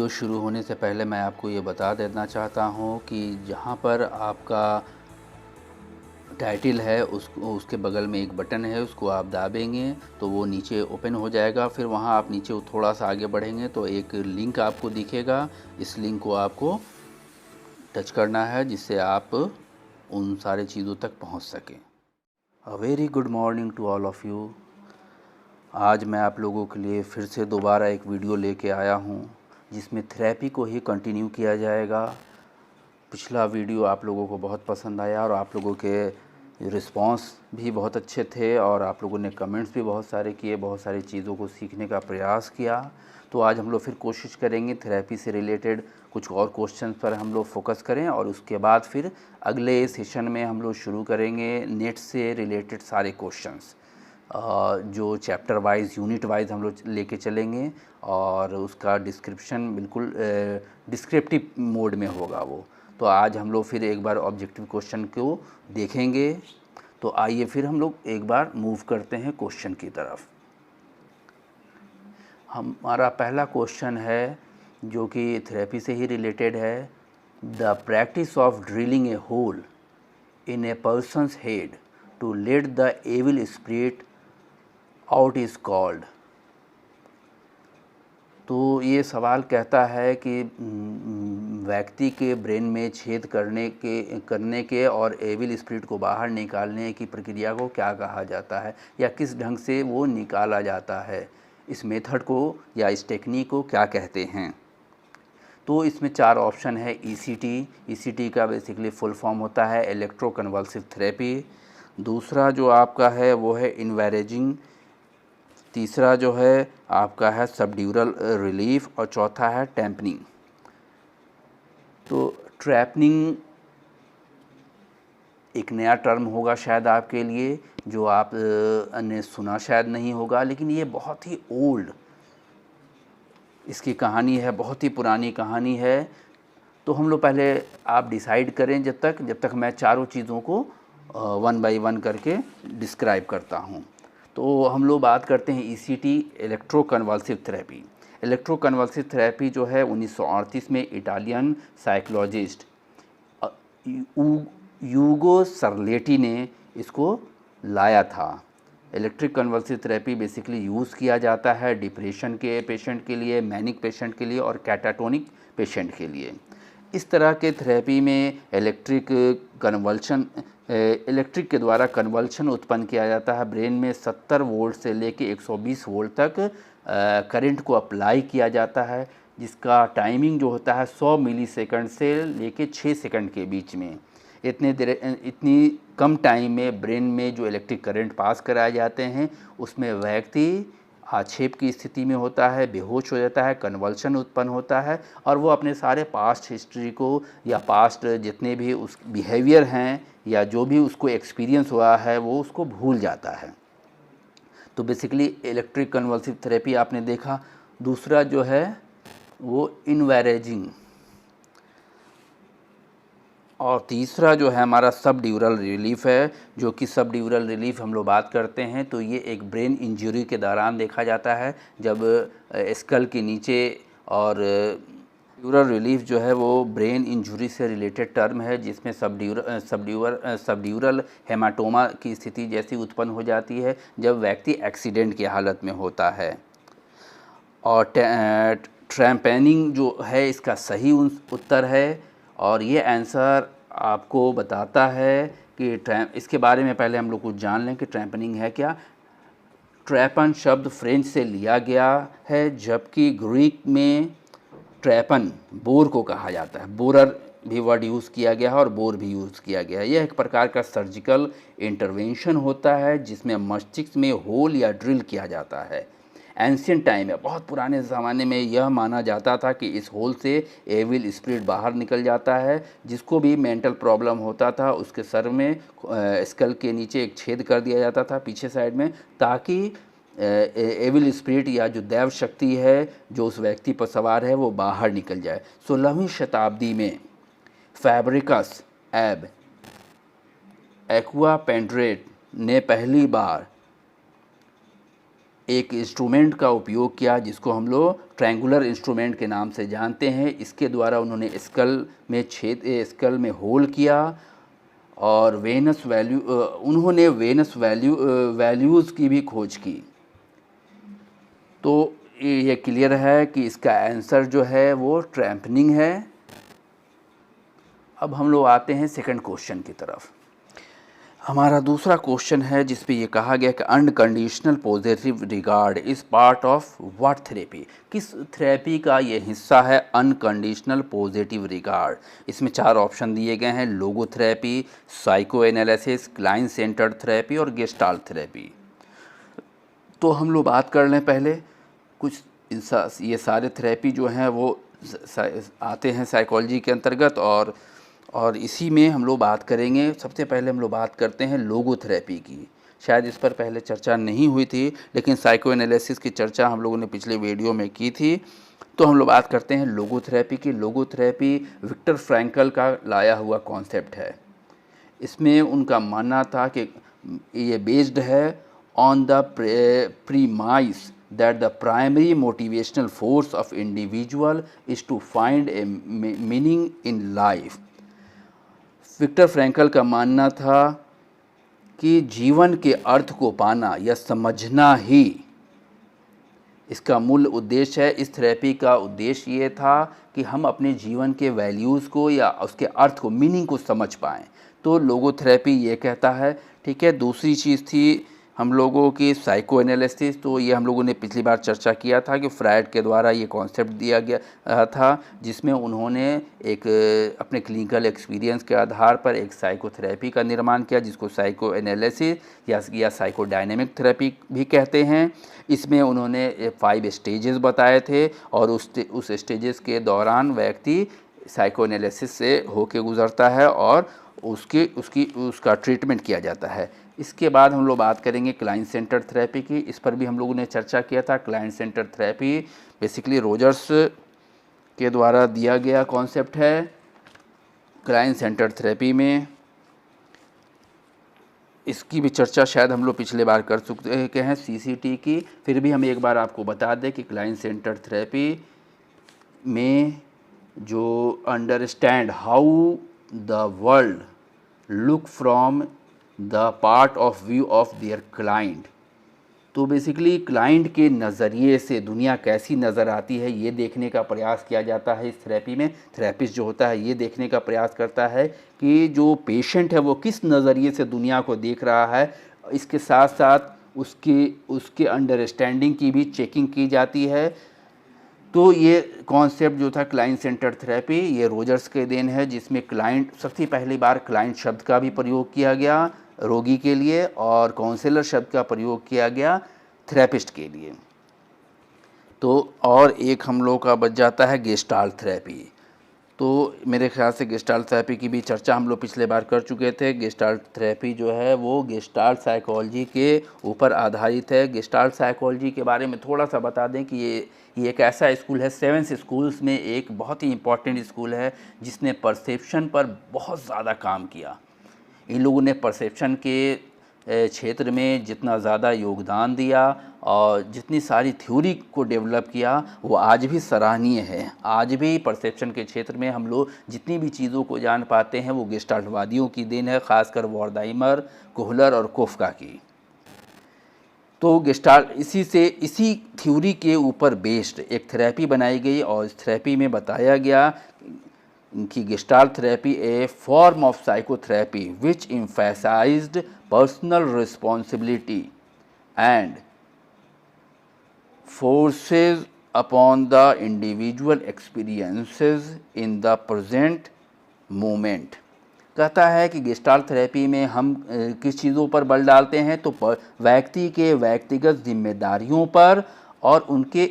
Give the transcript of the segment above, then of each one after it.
Video शुरू होने से पहले मैं आपको ये बता देना चाहता हूँ कि जहाँ पर आपका टाइटल है उसके बगल में एक बटन है, उसको आप दाबेंगे तो वो नीचे ओपन हो जाएगा। फिर वहाँ आप नीचे थोड़ा सा आगे बढ़ेंगे तो एक लिंक आपको दिखेगा। इस लिंक को आपको टच करना है जिससे आप उन सारे चीज़ों तक पहुँच सकें। A very good morning to all of you. आज मैं आप लोगों के लिए फिर से दोबारा एक वीडियो लेके आया हूँ जिसमें थेरेपी को ही कंटिन्यू किया जाएगा। पिछला वीडियो आप लोगों को बहुत पसंद आया और आप लोगों के रिस्पांस भी बहुत अच्छे थे और आप लोगों ने कमेंट्स भी बहुत सारे किए, बहुत सारी चीज़ों को सीखने का प्रयास किया। तो आज हम लोग फिर कोशिश करेंगे थेरेपी से रिलेटेड कुछ और क्वेश्चन पर हम लोग फोकस करें और उसके बाद फिर अगले सेशन में हम लोग शुरू करेंगे नेट से रिलेटेड सारे क्वेश्चंस, जो चैप्टर वाइज यूनिट वाइज हम लोग लेके चलेंगे और उसका डिस्क्रिप्शन बिल्कुल डिस्क्रिप्टिव मोड में होगा वो। तो आज हम लोग फिर एक बार ऑब्जेक्टिव क्वेश्चन को देखेंगे। तो आइए फिर हम लोग एक बार मूव करते हैं क्वेश्चन की तरफ। हमारा पहला क्वेश्चन है जो कि थेरेपी से ही रिलेटेड है। The practice of drilling a hole in a person's head to let the evil spirit out is called. तो ये सवाल कहता है कि व्यक्ति के ब्रेन में छेद करने के और एविल स्पिरिट को बाहर निकालने की प्रक्रिया को क्या कहा जाता है या किस ढंग से वो निकाला जाता है, इस मेथड को या इस टेक्निक को क्या कहते हैं। तो इसमें 4 ऑप्शन है। ईसीटी का बेसिकली फुल फॉर्म होता है इलेक्ट्रोकन्वल्सिव थेरेपी। दूसरा जो आपका है वो है इन्वेरेजिंग। तीसरा जो है आपका है सबड्यूरल रिलीफ और चौथा है टैम्पनिंग। तो ट्रैपनिंग एक नया टर्म होगा शायद आपके लिए, जो आप ने सुना शायद नहीं होगा, लेकिन ये बहुत ही ओल्ड इसकी कहानी है, बहुत ही पुरानी कहानी है। तो हम लोग पहले आप डिसाइड करें जब तक मैं चारों चीज़ों को वन बाय वन करके डिस्क्राइब करता हूँ। तो हम लोग बात करते हैं ECT, electroconvulsive therapy. Electroconvulsive therapy जो है 1938 में इटालियन साइकोलॉजिस्ट यूगो सर्लेटी ने इसको लाया था। Electric convulsive therapy basically use किया जाता है डिप्रेशन के पेशेंट के लिए, मैनिक पेशेंट के लिए और कैटाटोनिक पेशेंट के लिए। इस तरह के थेरेपी में इलेक्ट्रिक के द्वारा कन्वल्शन उत्पन्न किया जाता है। ब्रेन में 70 वोल्ट से लेके 120 वोल्ट तक करंट को अप्लाई किया जाता है, जिसका टाइमिंग जो होता है 100 मिलीसेकंड से लेके 6 सेकंड के बीच में। इतनी कम टाइम में ब्रेन में जो इलेक्ट्रिक करंट पास कराए जाते हैं उसमें व्यक्ति आक्षेप की स्थिति में होता है, बेहोश हो जाता है, कन्वल्शन उत्पन्न होता है और वो अपने सारे पास्ट हिस्ट्री को या पास्ट जितने भी उस बिहेवियर हैं या जो भी उसको एक्सपीरियंस हुआ है वो उसको भूल जाता है। तो बेसिकली इलेक्ट्रिक कन्वल्सिव थेरेपी आपने देखा। दूसरा जो है वो इन्वेरेजिंग और तीसरा जो है हमारा सबड्यूरल रिलीफ है, जो कि सबड्यूरल रिलीफ हम लोग बात करते हैं तो ये एक ब्रेन इंजरी के दौरान देखा जाता है, जब स्कल के नीचे। और सबड्यूरल रिलीफ जो है वो ब्रेन इंजरी से रिलेटेड टर्म है, जिसमें सबड्यूरल हेमाटोमा की स्थिति जैसी उत्पन्न हो जाती है जब व्यक्ति एक्सीडेंट की हालत में होता है। और ट्रैम्पेनिंग जो है इसका सही उत्तर है और ये आंसर आपको बताता है कि इसके बारे में पहले हम लोग कुछ जान लें कि ट्रैम्पनिंग है क्या। ट्रैपन शब्द फ्रेंच से लिया गया है, जबकि ग्रीक में ट्रैपन बोर को कहा जाता है। बोरर भी वर्ड यूज़ किया गया है और बोर भी यूज़ किया गया है। यह एक प्रकार का सर्जिकल इंटरवेंशन होता है जिसमें मस्तिष्क में होल या ड्रिल किया जाता है। एंशियंट टाइम में, बहुत पुराने ज़माने में यह माना जाता था कि इस होल से एविल स्पिरिट बाहर निकल जाता है। जिसको भी मेंटल प्रॉब्लम होता था उसके सर में स्कल के नीचे एक छेद कर दिया जाता था पीछे साइड में, ताकि एविल स्पिरिट या जो दैव शक्ति है जो उस व्यक्ति पर सवार है वो बाहर निकल जाए। 16वीं शताब्दी में फैब्रिकस एब एक्वा पेंड्रेट ने पहली बार एक इंस्ट्रूमेंट का उपयोग किया जिसको हम लोग ट्रायंगुलर इंस्ट्रूमेंट के नाम से जानते हैं। इसके द्वारा उन्होंने स्कल में होल किया और उन्होंने वेनस वैल्यूज़ की भी खोज की। तो ये क्लियर है कि इसका आंसर जो है वो ट्रैम्पनिंग है। अब हम लोग आते हैं सेकंड क्वेश्चन की तरफ। हमारा दूसरा क्वेश्चन है जिस पे ये कहा गया कि unconditional positive regard is part of what therapy. किस थेरेपी का ये हिस्सा है अनकंडीशनल पॉजिटिव रिगार्ड? इसमें 4 ऑप्शन दिए गए हैं, logotherapy, psycho analysis, client centred therapy और गेस्टाल्ट थेरेपी। तो हम लोग बात कर लें पहले कुछ ये सारे थेरेपी जो हैं वो आते हैं साइकोलॉजी के अंतर्गत और इसी में हम लोग बात करेंगे। सबसे पहले हम लोग बात करते हैं लोगोथेरेपी की। शायद इस पर पहले चर्चा नहीं हुई थी, लेकिन साइको एनालिसिस की चर्चा हम लोगों ने पिछले वीडियो में की थी। तो हम लोग बात करते हैं लोगोथेरेपी की। लोगोथेरेपी विक्टर फ्रैंकल का लाया हुआ कॉन्सेप्ट है। इसमें उनका मानना था कि ये बेस्ड है on the premise that the primary motivational force of individual is to find a meaning in life। Victor Frankl का मानना था कि जीवन के अर्थ को पाना या समझना ही इसका मूल उद्देश्य है। इस थेरेपी का उद्देश्य ये था कि हम अपने जीवन के वैल्यूज़ को या उसके अर्थ को, मीनिंग को समझ पाएँ। तो लोगोथेरेपी ये कहता है। ठीक है, दूसरी चीज़ थी हम लोगों की साइको एनालिसिस। तो ये हम लोगों ने पिछली बार चर्चा किया था कि फ्रायड के द्वारा ये कॉन्सेप्ट दिया गया था, जिसमें उन्होंने एक अपने क्लिनिकल एक्सपीरियंस के आधार पर एक साइकोथेरेपी का निर्माण किया जिसको साइको एनालिसिस या साइको डायनेमिक थेरेपी भी कहते हैं। इसमें उन्होंने 5 स्टेजेस बताए थे और उस स्टेजेस के दौरान व्यक्ति साइको एनालिसिस से होके गुज़रता है और उसका ट्रीटमेंट किया जाता है। इसके बाद हम लोग बात करेंगे क्लाइंट सेंटर थेरेपी की। इस पर भी हम लोगों ने चर्चा किया था। Client centre therapy basically Rogers के द्वारा दिया गया कॉन्सेप्ट है। क्लाइंट सेंटर थेरेपी में इसकी भी चर्चा शायद हम लोग पिछले बार कर चुके हैं CCT की। फिर भी हम एक बार आपको बता दें कि क्लाइंट सेंटर थेरेपी में जो understand how the world look from the part of view of their client. तो बेसिकली क्लाइंट के नज़रिए से दुनिया कैसी नज़र आती है ये देखने का प्रयास किया जाता है इस थेरेपी में। थेरेपिस्ट जो होता है ये देखने का प्रयास करता है कि जो पेशेंट है वो किस नज़रिए से दुनिया को देख रहा है। इसके साथ साथ उसके अंडरस्टैंडिंग की भी चेकिंग की जाती है। तो ये कॉन्सेप्ट जो था क्लाइंट सेंटर थेरेपी, ये रोजर्स के देन है, जिसमें क्लाइंट सबसे पहली बार क्लाइंट शब्द का भी प्रयोग किया गया रोगी के लिए और काउंसलर शब्द का प्रयोग किया गया थेरेपिस्ट के लिए। तो और एक हम लोग का बच जाता है गेस्टाल्ट थेरेपी। तो मेरे ख्याल से गेस्टाल्ट थेरेपी की भी चर्चा हम लोग पिछले बार कर चुके थे। गेस्टाल्ट थेरेपी जो है वो गेस्टाल्ट साइकोलॉजी के ऊपर आधारित है। गेस्टाल्ट साइकोलॉजी के बारे में थोड़ा सा बता दें कि ये एक ऐसा स्कूल है, 7 स्कूल्स में एक बहुत ही इम्पॉर्टेंट स्कूल है जिसने परसेप्शन पर बहुत ज़्यादा काम किया। इन लोगों ने परसेप्शन के क्षेत्र में जितना ज़्यादा योगदान दिया और जितनी सारी थ्योरी को डेवलप किया वो आज भी सराहनीय है। आज भी परसेप्शन के क्षेत्र में हम लोग जितनी भी चीज़ों को जान पाते हैं वो गेस्टाल्टवादियों की देन है, ख़ासकर वॉर्डहाइमर, कोहलर और कोफका की। तो गेस्टाल्ट इसी थ्योरी के ऊपर बेस्ड एक थेरेपी बनाई गई और इस थेरेपी में बताया गया कि gestalt therapy a form of psychotherapy which emphasized personal responsibility and forces upon the individual experiences in the present moment. कहता है कि गेस्टाल्ट थेरेपी में हम किस चीज़ों पर बल डालते हैं, तो व्यक्ति के व्यक्तिगत जिम्मेदारियों पर और उनके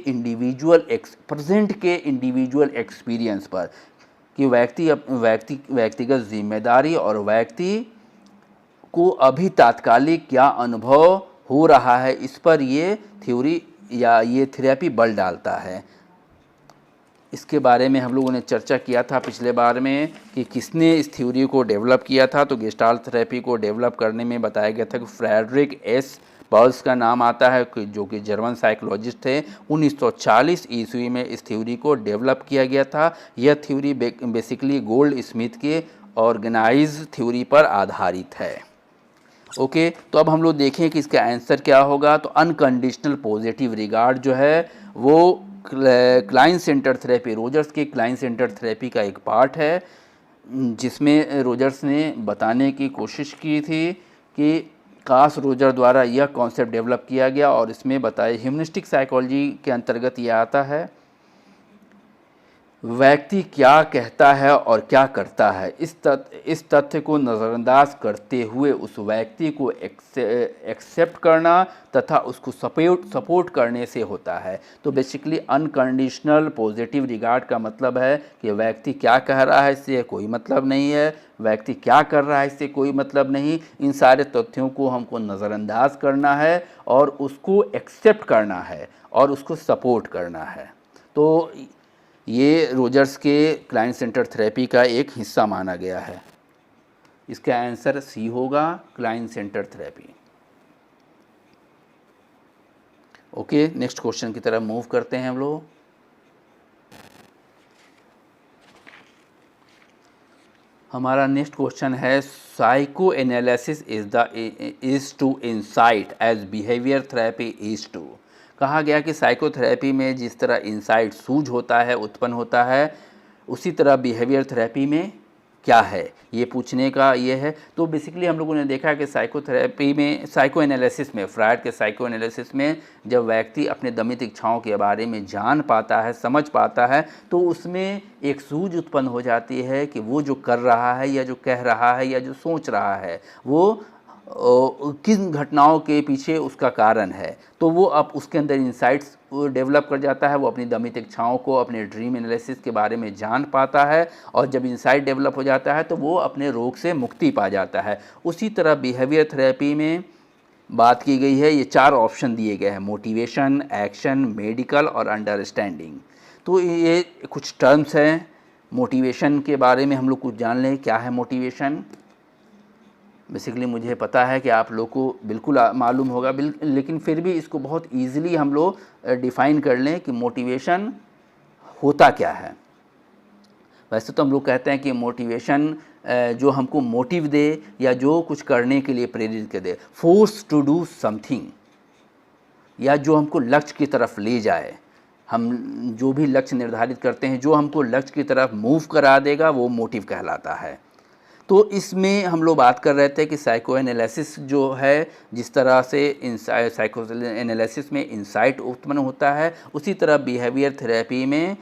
प्रेजेंट के इंडिविजुअल एक्सपीरियंस पर, कि व्यक्तिगत जिम्मेदारी और व्यक्ति को अभी तात्कालिक क्या अनुभव हो रहा है इस पर ये थ्योरी या ये थेरेपी बल डालता है। इसके बारे में हम लोगों ने चर्चा किया था पिछले बार में कि किसने इस थ्योरी को डेवलप किया था। तो गेस्टाल्ट थेरेपी को डेवलप करने में बताया गया था कि फ्रेडरिक एस बाउल्स का नाम आता है जो कि जर्मन साइकोलॉजिस्ट थे। 1940 ईस्वी में इस थ्योरी को डेवलप किया गया था। यह थ्योरी बेसिकली गोल्ड स्मिथ के ऑर्गेनाइज थ्योरी पर आधारित है। ओके, तो अब हम लोग देखें कि इसका आंसर क्या होगा। तो अनकंडीशनल पॉजिटिव रिगार्ड जो है वो क्लाइंट सेंटर थेरेपी, रोजर्स के क्लाइंट सेंटर थेरेपी का एक पार्ट है, जिसमें रोजर्स ने बताने की कोशिश की थी कि कास रोजर द्वारा यह कॉन्सेप्ट डेवलप किया गया और इसमें बताया ह्यूमनिस्टिक साइकोलॉजी के अंतर्गत यह आता है। व्यक्ति क्या कहता है और क्या करता है, इस तथ्य को नज़रअंदाज करते हुए उस व्यक्ति को एक्सेप्ट करना तथा उसको सपोर्ट करने से होता है। तो बेसिकली अनकंडीशनल पॉजिटिव रिगार्ड का मतलब है कि व्यक्ति क्या कह रहा है इससे कोई मतलब नहीं है, व्यक्ति क्या कर रहा है इससे कोई मतलब नहीं, इन सारे तथ्यों को हमको नज़रअंदाज करना है और उसको एक्सेप्ट करना है और उसको सपोर्ट करना है। तो ये रोजर्स के क्लाइंट सेंटर थेरेपी का एक हिस्सा माना गया है। इसका आंसर सी होगा, client centre therapy. Okay, next question की तरफ मूव करते हैं हम लोग। हमारा नेक्स्ट क्वेश्चन है psychoanalysis is to insight as behaviour therapy is to. कहा गया कि साइकोथेरेपी में जिस तरह इंसाइट सूझ होता है, उत्पन्न होता है, उसी तरह बिहेवियर थेरेपी में क्या है, ये पूछने का ये है। तो बेसिकली हम लोगों ने देखा कि साइकोथेरेपी में, साइको एनालिसिस में, फ्रायड के साइको एनालिसिस में जब व्यक्ति अपने दमित इच्छाओं के बारे में जान पाता है, समझ पाता है, तो उसमें एक सूझ उत्पन्न हो जाती है कि वो जो कर रहा है या जो कह रहा है या जो सोच रहा है वो किन घटनाओं के पीछे उसका कारण है। तो वो अब उसके अंदर इंसाइट्स डेवलप कर जाता है, वो अपनी दमित इच्छाओं को, अपने ड्रीम एनालिसिस के बारे में जान पाता है और जब इंसाइट डेवलप हो जाता है तो वो अपने रोग से मुक्ति पा जाता है। उसी तरह बिहेवियर थेरेपी में बात की गई है, ये 4 ऑप्शन दिए गए हैं, मोटिवेशन, एक्शन, मेडिकल और अंडरस्टैंडिंग। तो ये कुछ टर्म्स हैं। मोटिवेशन के बारे में हम लोग कुछ जान लें, क्या है मोटिवेशन। बेसिकली मुझे पता है कि आप लोग को बिल्कुल मालूम होगा, लेकिन फिर भी इसको बहुत ईजिली हम लोग डिफ़ाइन कर लें कि मोटिवेशन होता क्या है। वैसे तो हम लोग कहते हैं कि मोटिवेशन जो हमको मोटिव दे या जो कुछ करने के लिए प्रेरित कर दे, फोर्स टू डू समथिंग, या जो हमको लक्ष्य की तरफ ले जाए। हम जो भी लक्ष्य निर्धारित करते हैं, जो हमको लक्ष्य की तरफ मूव करा देगा, वो मोटिव कहलाता है। तो इसमें हम लोग बात कर रहे थे कि साइको एनालिसिस जो है, जिस तरह से साइको एनालिसिस में इंसाइट उत्पन्न होता है, उसी तरह बिहेवियर थेरेपी में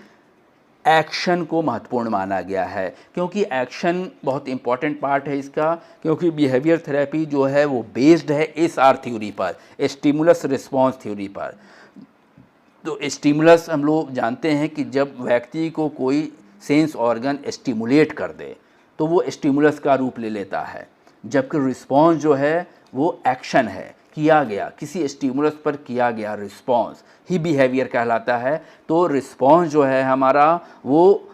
एक्शन को महत्वपूर्ण माना गया है, क्योंकि एक्शन बहुत इंपॉर्टेंट पार्ट है इसका। क्योंकि बिहेवियर थेरेपी जो है वो बेस्ड है एसआर थ्योरी पर, स्टिमुलस रिस्पॉन्स थ्योरी पर। तो स्टिमुलस हम लोग जानते हैं कि जब व्यक्ति को कोई सेंस ऑर्गन स्टिमुलेट कर दे तो वो स्टिमुलस का रूप ले लेता है, जबकि रिस्पॉन्स जो है वो एक्शन है, किया गया, किसी स्टिमुलस पर किया गया रिस्पॉन्स ही बिहेवियर कहलाता है। तो रिस्पॉन्स जो है हमारा, वो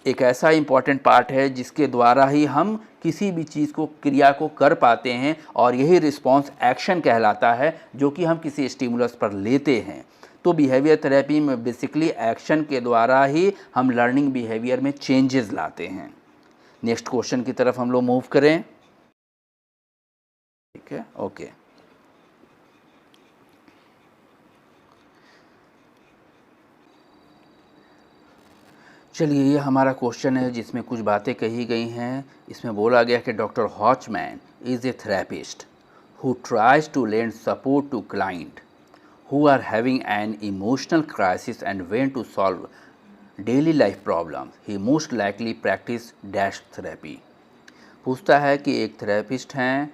एक ऐसा इम्पॉर्टेंट पार्ट है जिसके द्वारा ही हम किसी भी चीज़ को, क्रिया को कर पाते हैं, और यही रिस्पॉन्स एक्शन कहलाता है जो कि हम किसी स्टिमुलस पर लेते हैं। तो बिहेवियर थेरेपी में बेसिकली एक्शन के द्वारा ही हम लर्निंग बिहेवियर में चेंजेस लाते हैं। नेक्स्ट क्वेश्चन की तरफ हम लोग मूव करें। ठीक है, ओके। चलिए, ये हमारा क्वेश्चन है जिसमें कुछ बातें कही गई हैं। इसमें बोला गया कि doctor Hochman is a therapist who tries to lend support to client who are having an emotional crisis and when to solve daily life problems, he most likely practice dash therapy। पूछता है कि एक therapist हैं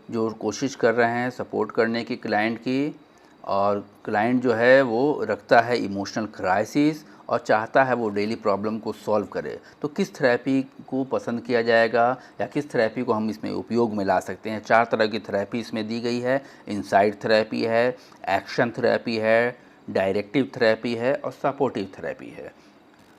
जो कोशिश कर रहे हैं सपोर्ट करने की क्लाइंट की, और क्लाइंट जो है वो रखता है इमोशनल क्राइसिस और चाहता है वो डेली प्रॉब्लम को सॉल्व करे। तो किस थेरेपी को पसंद किया जाएगा या किस थेरेपी को हम इसमें उपयोग में ला सकते हैं। 4 तरह की थेरेपी इसमें दी गई है। इंसाइट थेरेपी है, एक्शन थेरेपी है, डायरेक्टिव थेरेपी है और सपोर्टिव थेरेपी है।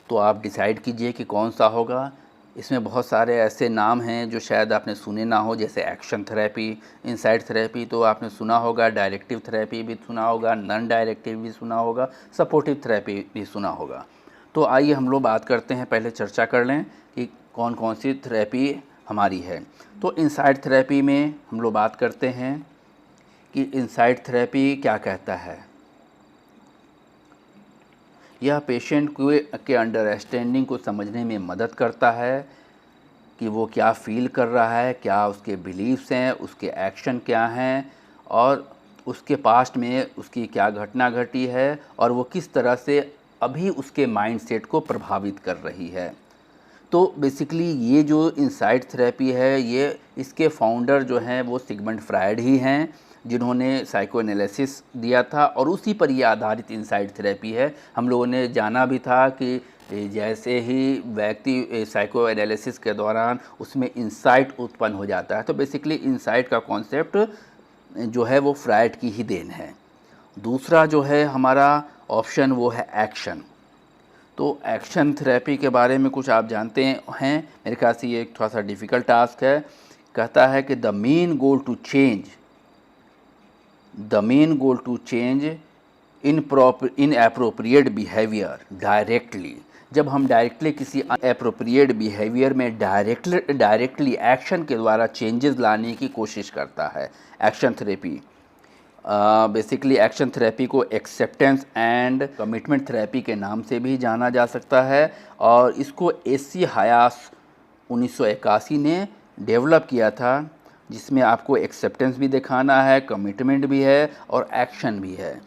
तो आप डिसाइड कीजिए कि कौन सा होगा। इसमें बहुत सारे ऐसे नाम हैं जो शायद आपने सुने ना हो, जैसे एक्शन थेरेपी, इनसाइट थेरेपी तो आपने सुना होगा, डायरेक्टिव थेरेपी भी सुना होगा, नॉन डायरेक्टिव भी सुना होगा, सपोर्टिव थेरेपी भी सुना होगा। तो आइए हम लोग बात करते हैं, पहले चर्चा कर लें कि कौन कौन सी थेरेपी हमारी है। तो इनसाइट थेरेपी में हम लोग बात करते हैं कि इनसाइट थेरेपी क्या कहता है। यह पेशेंट के अंडरस्टैंडिंग को समझने में मदद करता है कि वो क्या फ़ील कर रहा है, क्या उसके बिलीव्स हैं, उसके एक्शन क्या हैं और उसके पास्ट में उसकी क्या घटना घटी है और वो किस तरह से अभी उसके माइंडसेट को प्रभावित कर रही है। तो बेसिकली ये जो इनसाइट थेरेपी है, ये इसके फाउंडर जो हैं वो सिगमंड फ्रायड ही हैं, जिन्होंने साइको एनालिसिस दिया था और उसी पर ये आधारित इनसाइट थेरेपी है। हम लोगों ने जाना भी था कि जैसे ही व्यक्ति साइको एनालिसिस के दौरान उसमें इंसाइट उत्पन्न हो जाता है, तो बेसिकली इंसाइट का कॉन्सेप्ट जो है वो फ्रायड की ही देन है। दूसरा जो है हमारा ऑप्शन वो है एक्शन। तो एक्शन थेरेपी के बारे में कुछ आप जानते हैं, मेरे ख्याल से ये एक थोड़ा सा डिफ़िकल्ट टास्क है। कहता है कि the main goal to change inappropriate behaviour directly. जब हम डायरेक्टली किसी अनएप्रोप्रिएट बिहेवियर में डायरेक्टली एक्शन के द्वारा चेंजेस लाने की कोशिश करता है action therapy. Basically action therapy को एक्सेप्टेंस एंड कमिटमेंट थेरेपी के नाम से भी जाना जा सकता है और इसको एसी हयास 1981 ने डेवलप किया था, जिसमें आपको एक्सेप्टेंस भी दिखाना है, कमिटमेंट भी है और एक्शन भी है।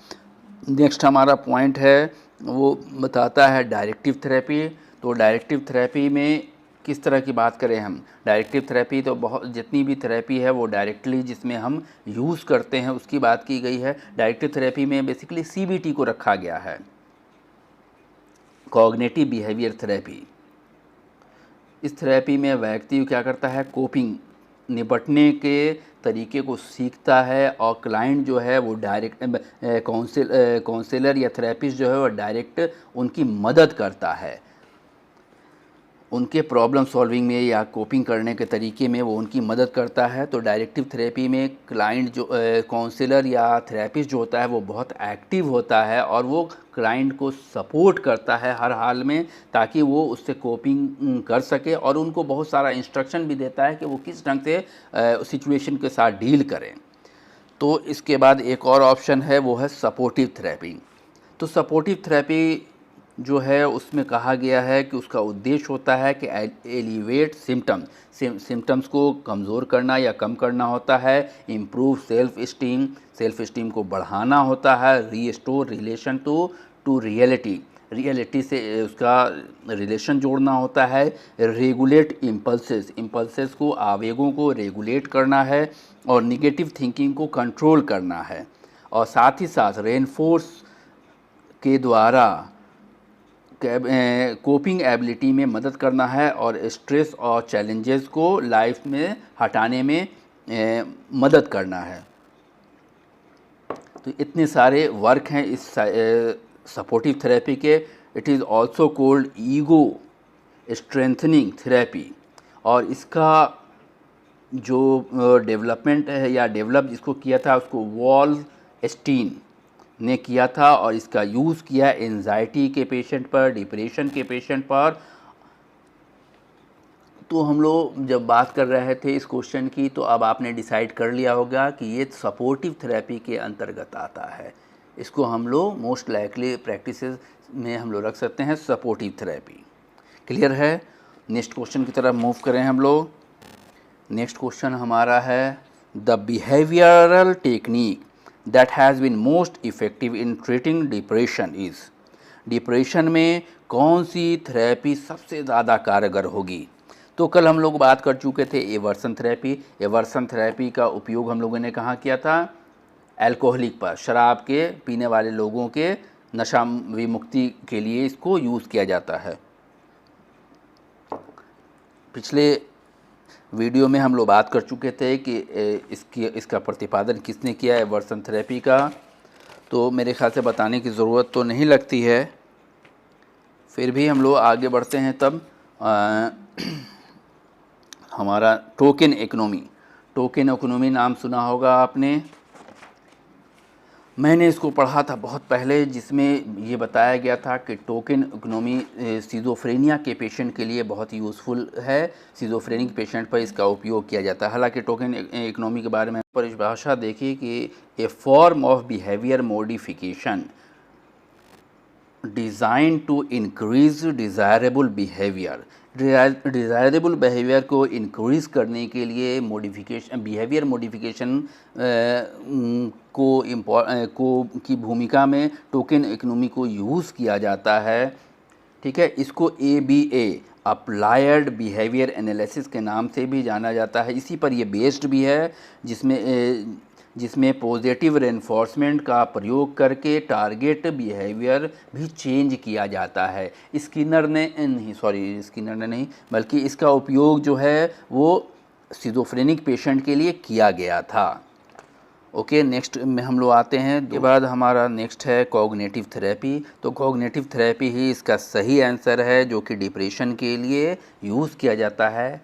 नेक्स्ट हमारा पॉइंट है वो बताता है डायरेक्टिव थेरेपी। तो डायरेक्टिव थेरेपी में किस तरह की बात करें हम, डायरेक्टिव थेरेपी तो बहुत जितनी भी थेरेपी है वो डायरेक्टली जिसमें हम यूज़ करते हैं उसकी बात की गई है। डायरेक्टिव थेरेपी में बेसिकली सीबीटी को रखा गया है, कॉग्निटिव बिहेवियर थेरेपी। इस थेरेपी में व्यक्ति क्या करता है, कोपिंग निपटने के तरीके को सीखता है और क्लाइंट जो है वो डायरेक्ट काउंसलर या थेरेपिस्ट जो है वो डायरेक्ट उनकी मदद करता है, उनके प्रॉब्लम सॉल्विंग में या कोपिंग करने के तरीके में वो उनकी मदद करता है। तो डायरेक्टिव थेरेपी में क्लाइंट जो काउंसलर या थेरेपिस्ट जो होता है वो बहुत एक्टिव होता है और वो क्लाइंट को सपोर्ट करता है हर हाल में, ताकि वो उससे कोपिंग कर सके और उनको बहुत सारा इंस्ट्रक्शन भी देता है कि वो किस ढंग से सिचुएशन के साथ डील करें। तो इसके बाद एक और ऑप्शन है वो है सपोर्टिव थेरेपी। तो सपोर्टिव थेरेपी जो है उसमें कहा गया है कि उसका उद्देश्य होता है कि एलिवेट सिम्टम्स को कमज़ोर करना या कम करना होता है, इम्प्रूव सेल्फ इस्टीम को बढ़ाना होता है, रीस्टोर रिलेशन टू रियलिटी से उसका रिलेशन जोड़ना होता है, रेगुलेट इम्पल्सेस को, आवेगों को रेगुलेट करना है और निगेटिव थिंकिंग को कंट्रोल करना है और साथ ही साथ रेनफोर्स के द्वारा कोपिंग एबिलिटी में मदद करना है और स्ट्रेस और चैलेंजेस को लाइफ में हटाने में मदद करना है। तो इतने सारे वर्क हैं इस सपोर्टिव थेरेपी के। It is also called ego strengthening therapy और इसका जो डेवलपमेंट है या डेवलप जिसको किया था उसको वॉलस्टीन ने किया था और इसका यूज़ किया एंजाइटी के पेशेंट पर, डिप्रेशन के पेशेंट पर। तो हम लोग जब बात कर रहे थे इस क्वेश्चन की, तो अब आपने डिसाइड कर लिया होगा कि ये सपोर्टिव थेरेपी के अंतर्गत आता है। इसको हम लोग मोस्ट लाइकली प्रैक्टिसेस में हम लोग रख सकते हैं सपोर्टिव थेरेपी। क्लियर है? नेक्स्ट क्वेश्चन की तरफ मूव करें हम लोग। नेक्स्ट क्वेश्चन हमारा है the behavioural technique that has been most effective in treating depression is। Depression में कौन सी थेरेपी सबसे ज़्यादा कारगर होगी? तो कल हम लोग बात कर चुके थे एवर्सन थेरेपी। एवर्सन थेरेपी का उपयोग हम लोगों ने कहाँ किया था? अल्कोहलिक पर, शराब के पीने वाले लोगों के नशा विमुक्ति के लिए इसको यूज़ किया जाता है। पिछले वीडियो में हम लोग बात कर चुके थे कि इसका प्रतिपादन किसने किया है एवर्सन थेरेपी का, तो मेरे ख्याल से बताने की ज़रूरत तो नहीं लगती है, फिर भी हम लोग आगे बढ़ते हैं। तब हमारा टोकन इकोनॉमी। टोकन इकोनॉमी नाम सुना होगा आपने, मैंने इसको पढ़ा था बहुत पहले, जिसमें ये बताया गया था कि टोकन इकोनॉमी सिज़ोफ्रेनिया के पेशेंट के लिए बहुत यूज़फुल है। सिज़ोफ्रेनिक पेशेंट पर इसका उपयोग किया जाता है। हालांकि टोकन इकोनॉमी के बारे में परिभाषा देखिए कि a form of behaviour modification design to increase desirable behaviour. Desirable behaviour को इंक्रीज़ करने के लिए मॉडिफिकेशन, बिहेवियर मॉडिफिकेशन को की भूमिका में टोकन इकोनॉमी को यूज़ किया जाता है। ठीक है, इसको ABA अप्लाइड बिहेवियर एनालिसिस के नाम से भी जाना जाता है। इसी पर ये बेस्ड भी है, जिसमें पॉजिटिव रेनफोर्समेंट का प्रयोग करके टारगेट बिहेवियर भी चेंज किया जाता है। स्किनर ने नहीं, बल्कि इसका उपयोग जो है वो सिज़ोफ्रेनिक पेशेंट के लिए किया गया था। ओके, नेक्स्ट में हम लोग आते हैं। के बाद हमारा नेक्स्ट है कॉग्निटिव थेरेपी। तो कॉग्निटिव थेरेपी ही इसका सही आंसर है, जो कि डिप्रेशन के लिए यूज़ किया जाता है।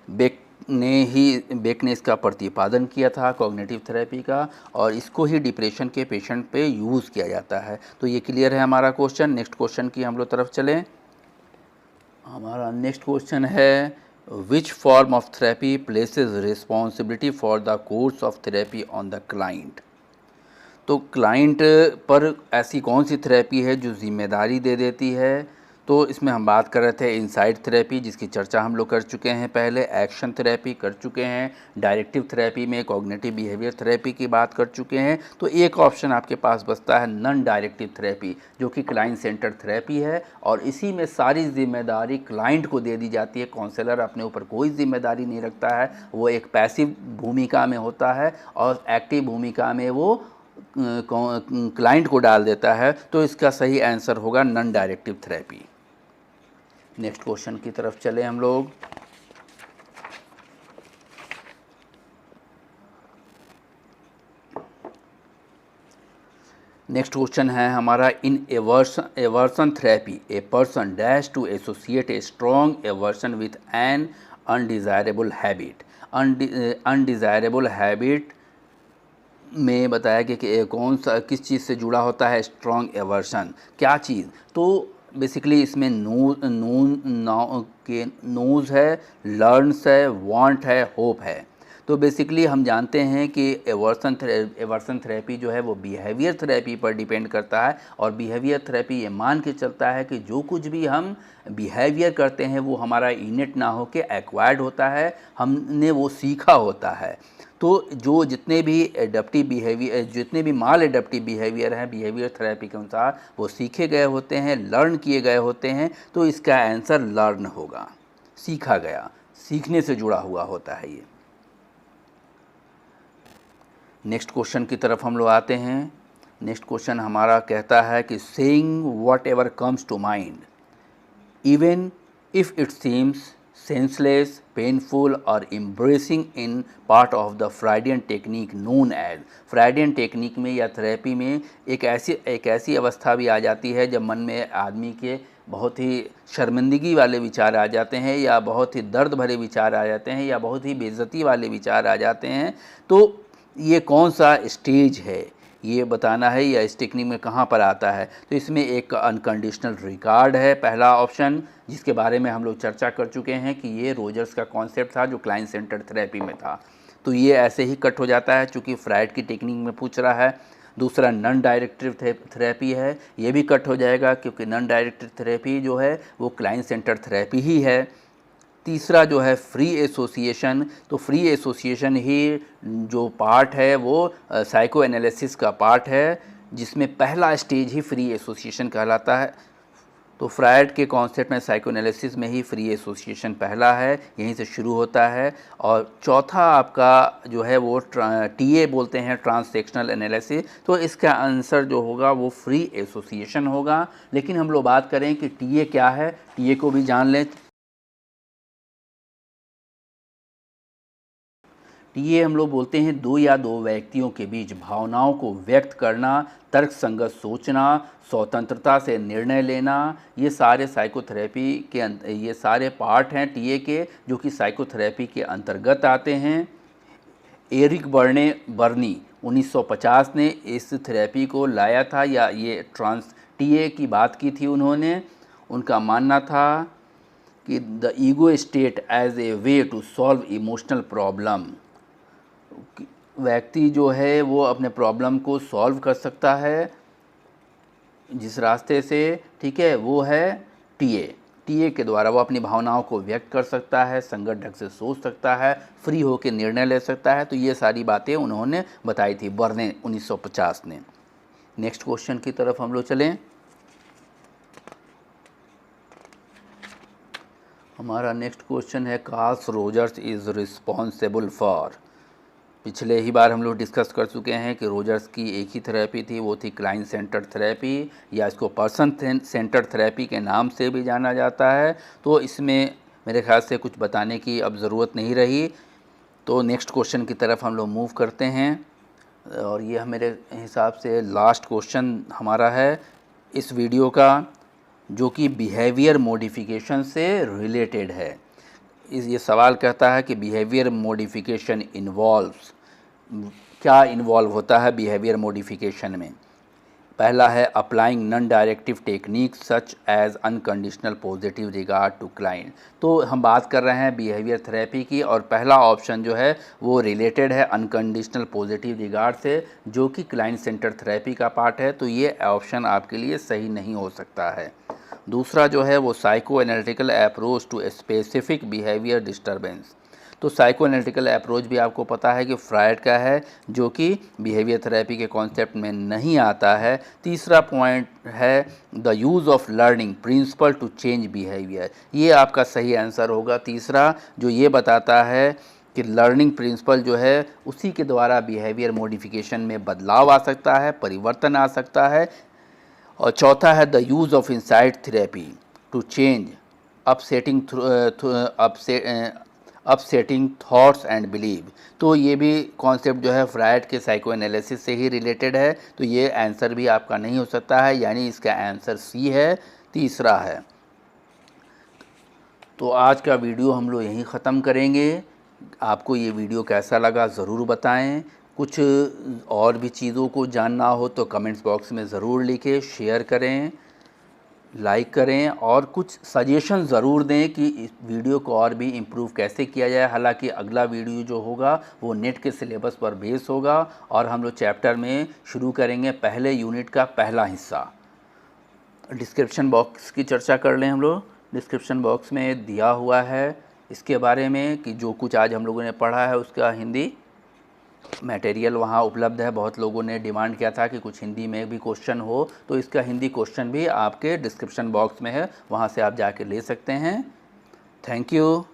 बेक ने इसका प्रतिपादन किया था कॉग्निटिव थेरेपी का, और इसको ही डिप्रेशन के पेशेंट पे यूज़ किया जाता है। तो ये क्लियर है हमारा क्वेश्चन। नेक्स्ट क्वेश्चन की हम लोग तरफ चलें। हमारा नेक्स्ट क्वेश्चन है, which form of therapy places responsibility for the course of therapy on the client. तो क्लाइंट पर ऐसी कौन सी थेरेपी है जो जिम्मेदारी दे देती है। तो इसमें हम बात कर रहे थे इनसाइट थेरेपी, जिसकी चर्चा हम लोग कर चुके हैं पहले, एक्शन थेरेपी कर चुके हैं, डायरेक्टिव थेरेपी में कॉग्निटिव बिहेवियर थेरेपी की बात कर चुके हैं। तो एक ऑप्शन आपके पास बचता है नॉन डायरेक्टिव थेरेपी, जो कि क्लाइंट सेंटर थेरेपी है, और इसी में सारी जिम्मेदारी क्लाइंट को दे दी जाती है। काउंसलर अपने ऊपर कोई जिम्मेदारी नहीं रखता है, वो एक पैसिव भूमिका में होता है और एक्टिव भूमिका में वो क्लाइंट को डाल देता है। तो इसका सही आंसर होगा non directive therapy. Next question की तरफ चले हम लोग। नेक्स्ट क्वेश्चन है हमारा, in aversion therapy a person dash to associate a strong aversion with an undesirable habit. Undesirable habit में बताया गया कि कौन सा किस चीज़ से जुड़ा होता है स्ट्रॉन्ग एवर्सन, क्या चीज़। तो बेसिकली इसमें नोज़ है, लर्न्स है, वांट है, होप है। तो बेसिकली हम जानते हैं कि एवर्सन थेरेपी जो है वो बिहेवियर थेरेपी पर डिपेंड करता है, और बिहेवियर थेरेपी ये मान के चलता है कि जो कुछ भी हम बिहेवियर करते हैं वो हमारा इनेट ना हो के एक्वायर्ड होता है, हमने वो सीखा होता है। तो जो जितने भी माल एडप्टिव बिहेवियर हैं बिहेवियर थेरेपी के अनुसार, वो सीखे गए होते हैं, लर्न किए गए होते हैं। तो इसका आंसर लर्न होगा, सीखा गया, सीखने से जुड़ा हुआ होता है ये। नेक्स्ट क्वेश्चन की तरफ हम लोग आते हैं। नेक्स्ट क्वेश्चन हमारा कहता है कि saying whatever comes to mind even if it seems senseless, painful और embarrassing in part of the Freudian technique known as. Freudian technique में या थेरेपी में एक ऐसी अवस्था भी आ जाती है जब मन में आदमी के बहुत ही शर्मिंदगी वाले विचार आ जाते हैं, या बहुत ही दर्द भरे विचार आ जाते हैं, या बहुत ही बेइज्जती वाले विचार आ जाते हैं। तो ये कौन सा स्टेज है ये बताना है, या इस टेक्निक में कहाँ पर आता है। तो इसमें एक अनकंडीशनल रिगार्ड है पहला ऑप्शन, जिसके बारे में हम लोग चर्चा कर चुके हैं कि ये रोजर्स का कॉन्सेप्ट था जो क्लाइंट सेंटर थेरेपी में था। तो ये ऐसे ही कट हो जाता है चूँकि फ्राइड की टेक्निक में पूछ रहा है। दूसरा नॉन डायरेक्टिव थेरेपी है, ये भी कट हो जाएगा क्योंकि नॉन डायरेक्टिव थेरेपी जो है वो क्लाइंट सेंटर थेरेपी ही है। तीसरा जो है फ्री एसोसिएशन, तो फ्री एसोसिएशन ही जो पार्ट है वो साइको एनालिसिस का पार्ट है, जिसमें पहला स्टेज ही फ्री एसोसिएशन कहलाता है। तो फ्रायड के कॉन्सेप्ट में साइको एनालिसिस में ही फ्री एसोसिएशन पहला है, यहीं से शुरू होता है। और चौथा आपका जो है वो टीए बोलते हैं, ट्रांससेक्शनल एनालिसिस। तो इसका आंसर जो होगा वो फ्री एसोसिएशन होगा। लेकिन हम लोग बात करें कि टीए क्या है, टीए को भी जान लें। टीए हम लोग बोलते हैं दो या दो व्यक्तियों के बीच भावनाओं को व्यक्त करना, तर्कसंगत सोचना, स्वतंत्रता से निर्णय लेना, ये सारे साइकोथेरेपी के ये सारे पार्ट हैं टीए के, जो कि साइकोथेरेपी के अंतर्गत आते हैं। एरिक बर्नी 1950 ने इस थेरेपी को लाया था, या ये ट्रांस टीए की बात की थी उन्होंने। उनका मानना था कि the ego state as a way to solve emotional problem, व्यक्ति जो है वो अपने प्रॉब्लम को सॉल्व कर सकता है जिस रास्ते से, ठीक है, वो है टीए। टीए के द्वारा वो अपनी भावनाओं को व्यक्त कर सकता है, संगत ढंग से सोच सकता है, फ्री होकर निर्णय ले सकता है। तो ये सारी बातें उन्होंने बताई थी बर्ने 1950 ने। नेक्स्ट क्वेश्चन की तरफ हम लोग चलें। हमारा नेक्स्ट क्वेश्चन है Carl Rogers is responsible for. पिछले ही बार हम लोग डिस्कस कर चुके हैं कि रोजर्स की एक ही थेरेपी थी, वो थी क्लाइंट सेंटर्ड थेरेपी, या इसको पर्सन सेंटर्ड थेरेपी के नाम से भी जाना जाता है। तो इसमें मेरे ख्याल से कुछ बताने की अब ज़रूरत नहीं रही। तो नेक्स्ट क्वेश्चन की तरफ हम लोग मूव करते हैं, और ये मेरे हिसाब से लास्ट क्वेश्चन हमारा है इस वीडियो का, जो कि बिहेवियर मॉडिफिकेशन से रिलेटेड है। ये सवाल कहता है कि बिहेवियर मॉडिफिकेशन इन्वॉल्व्स, क्या इन्वॉल्व होता है बिहेवियर मॉडिफिकेशन में। पहला है applying non directive technique such as unconditional positive regard to client. तो हम बात कर रहे हैं बिहेवियर थेरेपी की, और पहला ऑप्शन जो है वो रिलेटेड है अनकंडीशनल पॉजिटिव रिगार्ड से, जो कि क्लाइंट सेंटर थेरेपी का पार्ट है। तो ये ऑप्शन आपके लिए सही नहीं हो सकता है। दूसरा जो है वो psychoanalytical approach to specific behaviour disturbance. तो साइको एनालिटिकल अप्रोच भी आपको पता है कि फ्रायड का है, जो कि बिहेवियर थेरेपी के कॉन्सेप्ट में नहीं आता है। तीसरा पॉइंट है the use of learning principle to change behaviour. ये आपका सही आंसर होगा तीसरा, जो ये बताता है कि लर्निंग प्रिंसिपल जो है उसी के द्वारा बिहेवियर मॉडिफिकेशन में बदलाव आ सकता है, परिवर्तन आ सकता है। और चौथा है the use of insight therapy to change upsetting thoughts and believe. तो ये भी कॉन्सेप्ट जो है फ्रायड के साइको एनालिसिस से ही रिलेटेड है। तो ये आंसर भी आपका नहीं हो सकता है, यानी इसका आंसर सी है, तीसरा है। तो आज का वीडियो हम लोग यहीं ख़त्म करेंगे। आपको ये वीडियो कैसा लगा ज़रूर बताएं। कुछ और भी चीज़ों को जानना हो तो कमेंट्स बॉक्स में ज़रूर लिखें, शेयर करें, लाइक करें, और कुछ सजेशन ज़रूर दें कि इस वीडियो को और भी इम्प्रूव कैसे किया जाए। हालांकि अगला वीडियो जो होगा वो नेट के सिलेबस पर बेस होगा, और हम लोग चैप्टर में शुरू करेंगे पहले यूनिट का पहला हिस्सा। डिस्क्रिप्शन बॉक्स की चर्चा कर लें हम लोग। डिस्क्रिप्शन बॉक्स में दिया हुआ है इसके बारे में कि जो कुछ आज हम लोगों ने पढ़ा है उसका हिंदी मटेरियल वहाँ उपलब्ध है। बहुत लोगों ने डिमांड किया था कि कुछ हिंदी में भी क्वेश्चन हो, तो इसका हिंदी क्वेश्चन भी आपके डिस्क्रिप्शन बॉक्स में है, वहाँ से आप जाके ले सकते हैं। Thank you.